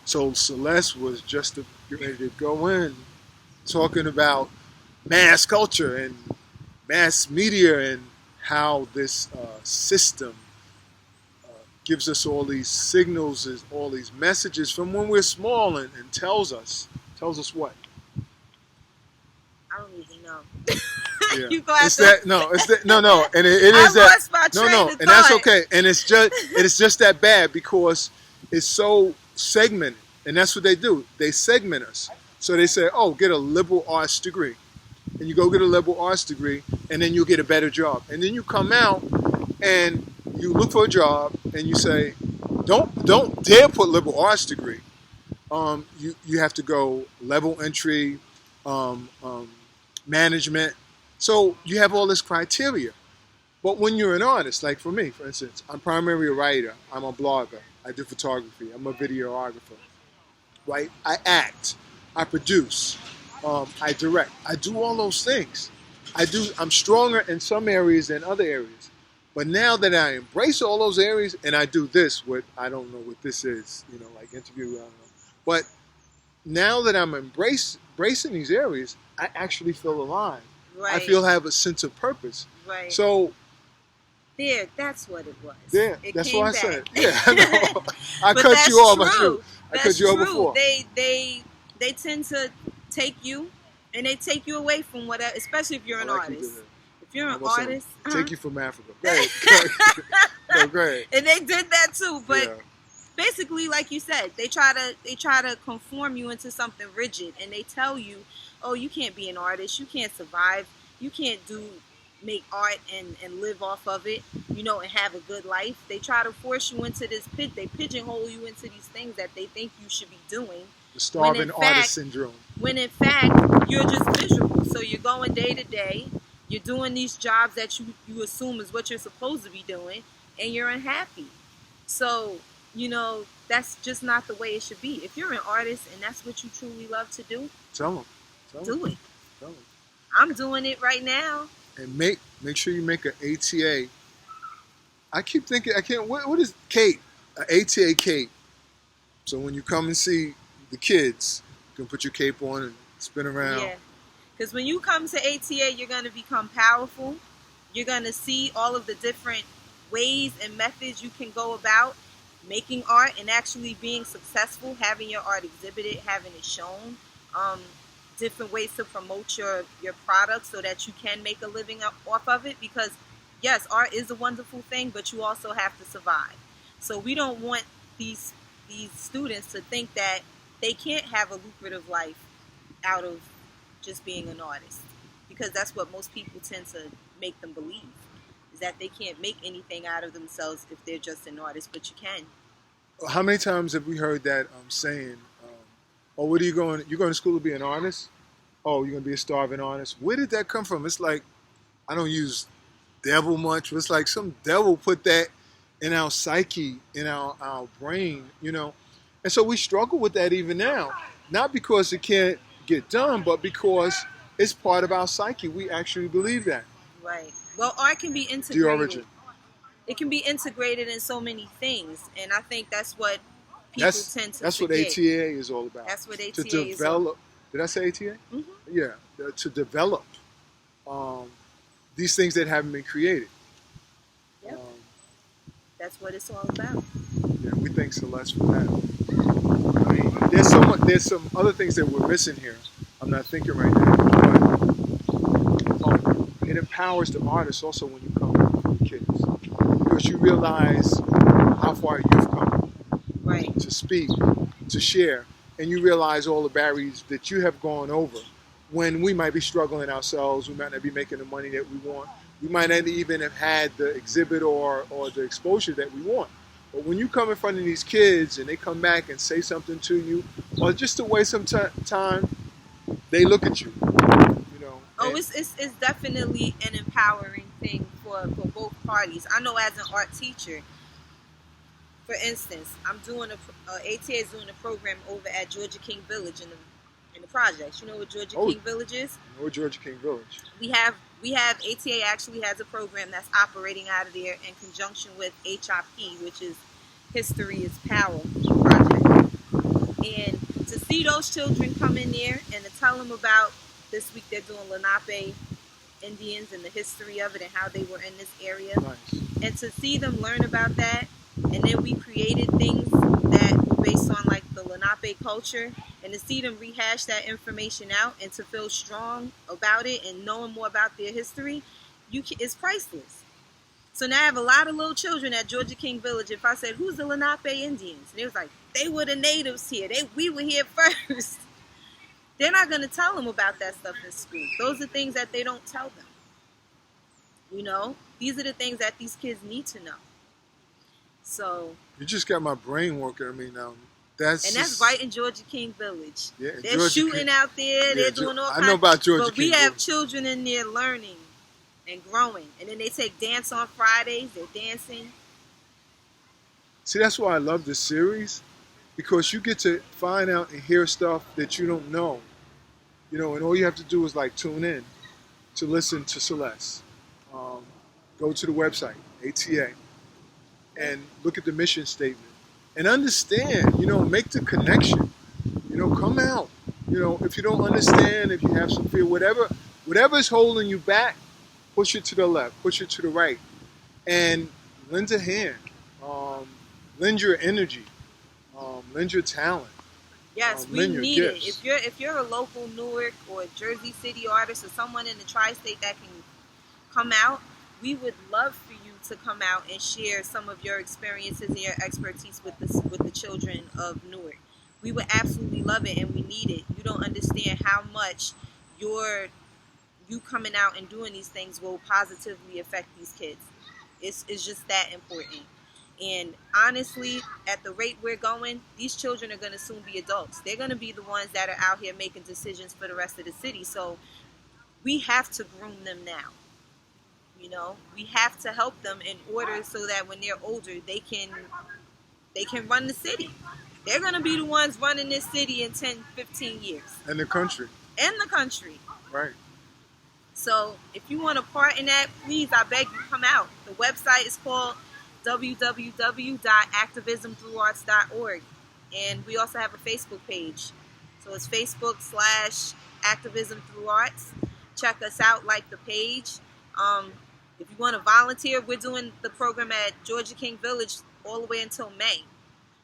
So Celeste was just ready to go in talking about mass culture and mass media and how this system gives us all these signals, all these messages from when we're small, and tells us what? I don't even know. Yeah. You go It's that no, it's that no, and it I is that lost my no, train no, of and that's thought. okay, and it's just that bad because it's so segmented, and that's what they do. They segment us. So they say, oh, get a liberal arts degree, and you go get a liberal arts degree, and then you'll get a better job, and then you come out and you look for a job, and you say, don't dare put liberal arts degree. You have to go level entry, um, um, management. So you have all this criteria. But when you're an artist, like for me, for instance, I'm primarily a writer. I'm a blogger. I do photography. I'm a videographer. Right? I act. I produce. I direct. I do all those things. I'm stronger in some areas than other areas. But now that I embrace all those areas and I do this, what I don't know what this is, like interview, I don't know. But now that I'm embracing these areas, I actually feel alive. Right. I feel I have a sense of purpose. Right. So that's what it was. there, It that's came what I back. said. Yeah, I know. I But cut that's you off. true. I cut you off true. before. They tend to take you, and they take you away from whatever, especially if you're an artist. If you're an artist, take you from Africa. Go ahead. No, go ahead. And they did that too, but Yeah. basically, like you said, they try to conform you into something rigid, and they tell you, oh, you can't be an artist, you can't survive, you can't make art and live off of it, and have a good life. They try to force you into this pit. They pigeonhole you into these things that they think you should be doing. The starving artist syndrome. When in fact, you're just miserable. So you're going day to day, you're doing these jobs that you assume is what you're supposed to be doing, and you're unhappy. So, that's just not the way it should be. If you're an artist and that's what you truly love to do, Tell them. do it. Tell them. I'm doing it right now. And make sure you make an ATA. I keep thinking, I can't, what is cape? An ATA cape. So when you come and see the kids, you can put your cape on and spin around. Yeah. Because when you come to ATA, you're going to become powerful. You're going to see all of the different ways and methods you can go about making art and actually being successful, having your art exhibited, having it shown, different ways to promote your product so that you can make a living off of it. Because yes, art is a wonderful thing, but you also have to survive. So we don't want these students to think that they can't have a lucrative life out of just being an artist, because that's what most people tend to make them believe, is that they can't make anything out of themselves if they're just an artist, but you can. How many times have we heard that saying, oh, what are you going? You're going to school to be an artist? Oh, you're going to be a starving artist? Where did that come from? It's like, I don't use devil much, but it's like some devil put that in our psyche, in our brain, And so we struggle with that even now. Not because it can't get done, but because it's part of our psyche. We actually believe that. Right. Well, art can be integrated. The origin. It can be integrated in so many things, and I think that's what people tend to That's forget. what ATA is all about. That's what ATA to develop, is all about. Did I say ATA? Mm-hmm. Yeah. To develop these things that haven't been created. Yep. That's what it's all about. Yeah, we thank Celeste for that. I mean, there's some other things that we're missing here. I'm not thinking right now, but it empowers the artist also when you come with kids, because you realize how far you've come, right, to speak, to share, and you realize all the barriers that you have gone over when we might be struggling ourselves. We might not be making the money that we want. We might not even have had the exhibit or the exposure that we want. But when you come in front of these kids and they come back and say something to you, or just to waste some time, they look at you. Oh, it's definitely an empowering thing for both parties. I know as an art teacher, for instance, ATA is doing a program over at Georgia King Village in the projects. You know what Georgia King Village is? I know Georgia King Village. We have ATA actually has a program that's operating out of there in conjunction with HIP, which is History is Power project. see those children come in there and to tell them about this week they're doing Lenape Indians and the history of it and how they were in this area. Nice. And to see them learn about that, and then we created things that based on like the Lenape culture, and to see them rehash that information out and to feel strong about it and knowing more about their history, it's priceless. So now I have a lot of little children at Georgia King Village. If I said, who's the Lenape Indians? And they was like, they were the natives here. We were here first. They're not going to tell them about that stuff in school. Those are things that they don't tell them. You know, these are the things that these kids need to know. So you just got my brain working. I mean, that's right in Georgia King Village. Yeah, they're Georgia shooting King. out there. They're doing all kinds. I know about Georgia but King. We have children in there learning and growing, and then they take dance on Fridays. They're dancing. See, that's why I love this series, because you get to find out and hear stuff that you don't know. You know, and all you have to do is like tune in to listen to Celeste. Go to the website, ATA, and look at the mission statement and understand, you know, make the connection, you know, come out. You know, if you don't understand, if you have some fear, whatever is holding you back, push it to the left, push it to the right, and lend a hand, lend your energy, lend your talent. Yes, we need it. If you're a local Newark or Jersey City artist or someone in the tri-state that can come out, we would love for you to come out and share some of your experiences and your expertise with the children of Newark. We would absolutely love it, and we need it. You don't understand how much you coming out and doing these things will positively affect these kids. It's just that important. And honestly, at the rate we're going, these children are going to soon be adults. They're going to be the ones that are out here making decisions for the rest of the city. So we have to groom them now. You know, we have to help them in order so that when they're older, they can run the city. They're going to be the ones running this city in 10, 15 years. And the country. Right. So if you want a part in that, please, I beg you, come out. The website is called www.activismthrougharts.org. And we also have a Facebook page. So it's Facebook.com/activismthrougharts. Check us out, like the page. If you want to volunteer, we're doing the program at Georgia King Village all the way until May.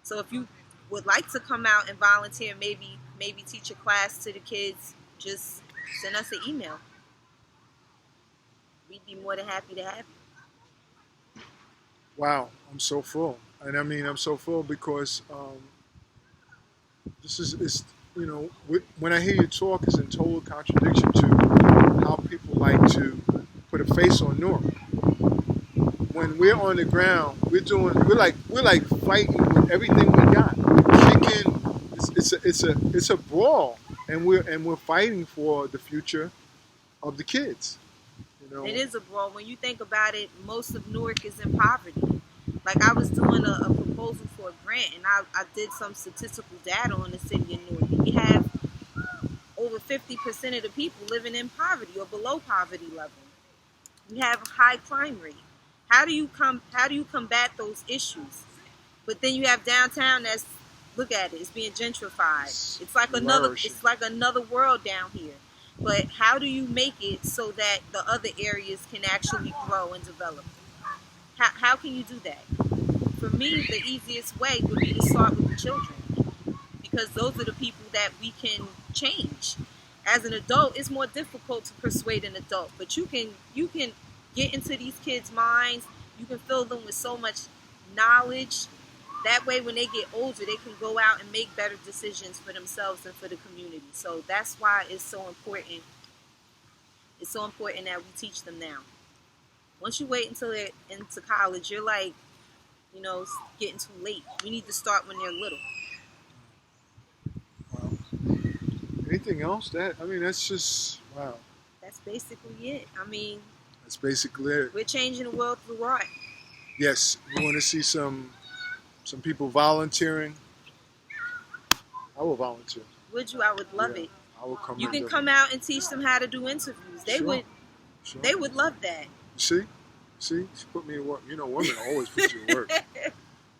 So if you would like to come out and volunteer, maybe teach a class to the kids, just send us an email. We'd be more than happy to have you. Wow, I'm so full. And I mean, I'm so full because it's you know, when I hear you talk, it's in total contradiction to how people like to put a face on Newark. When we're on the ground, we're like fighting with everything we got. We're kicking. It's a brawl, and we're fighting for the future of the kids. You know, it is a brawl. When you think about it, most of Newark is in poverty. Like I was doing a proposal for a grant, and I did some statistical data on the city of Newark. We have over 50% of the people living in poverty or below poverty level. We have a high crime rate. How do you combat those issues? But then you have downtown that's, look at it, it's being gentrified. It's like another world down here. But how do you make it so that the other areas can actually grow and develop? How can you do that? For me, the easiest way would be to start with the children, because those are the people that we can change. As an adult, it's more difficult to persuade an adult, but you can get into these kids' minds. You can fill them with so much knowledge. That way, when they get older, they can go out and make better decisions for themselves and for the community. So that's why it's so important. It's so important that we teach them now. Once you wait until they're into college, you're like, you know, it's getting too late. We need to start when they're little. Wow. Anything else? That's just, wow. That's basically it. I mean, that's basically it. We're changing the world through art. Yes, we want to see some people volunteering. I will volunteer. Would you? I would love it. I will come. You can come out and teach them how to do interviews. They would love that. See, she put me to work. You know, women always put you to work.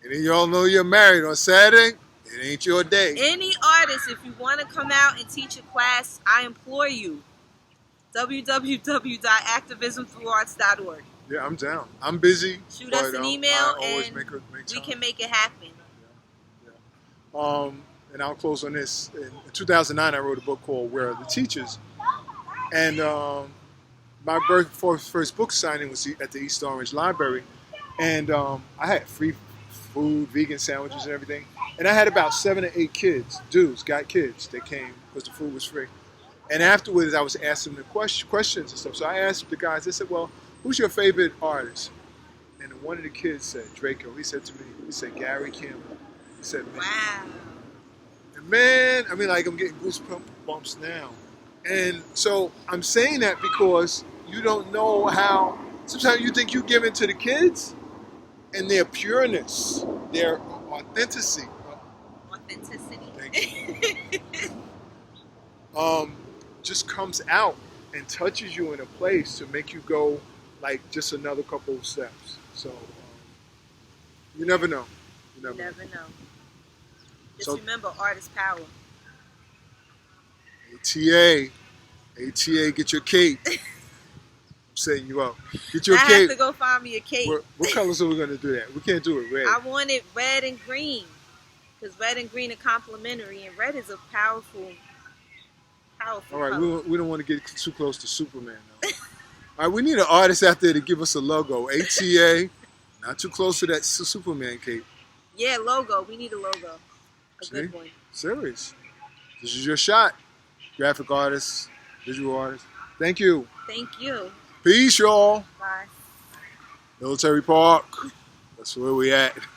And then y'all know you're married on Saturday. It ain't your day. Any artist, if you want to come out and teach a class, I implore you. www.activismthrougharts.org. Yeah, I'm down. I'm busy. Shoot us an email and make we time. can make it happen. Yeah. And I'll close on this. In 2009, I wrote a book called Where Are the Teachers? And my first book signing was at the East Orange Library. And I had free food, vegan sandwiches and everything. And I had about 7 or 8 kids, dudes, got kids that came because the food was free. And afterwards, I was asking them questions and stuff. So I asked the guys, I said, well, who's your favorite artist? And one of the kids said, Draco. He said to me, he said, Gary Campbell. He said, man. Wow. And man, I mean, like, I'm getting goosebumps now. And so I'm saying that because you don't know how, sometimes you think you give in to the kids and their pureness, their authenticity. Thank you. Just comes out and touches you in a place to make you go like just another couple of steps. So you never know. You never know. Just So, remember, art is power. ATA, get your cape. I'm setting you up. Get your I cape. have to go find me a cape. What colors are we going to do that? We can't do it red. I want it red and green because red and green are complementary, and red is a powerful All right, color. we don't want to get too close to Superman, though. All right, we need an artist out there to give us a logo. ATA, not too close to that Superman cape. Yeah, logo. We need a logo. A See? good one. Serious. This is your shot. Graphic artist, visual artist. Thank you. Thank you. Peace, y'all. Bye. Military Park. That's where we at.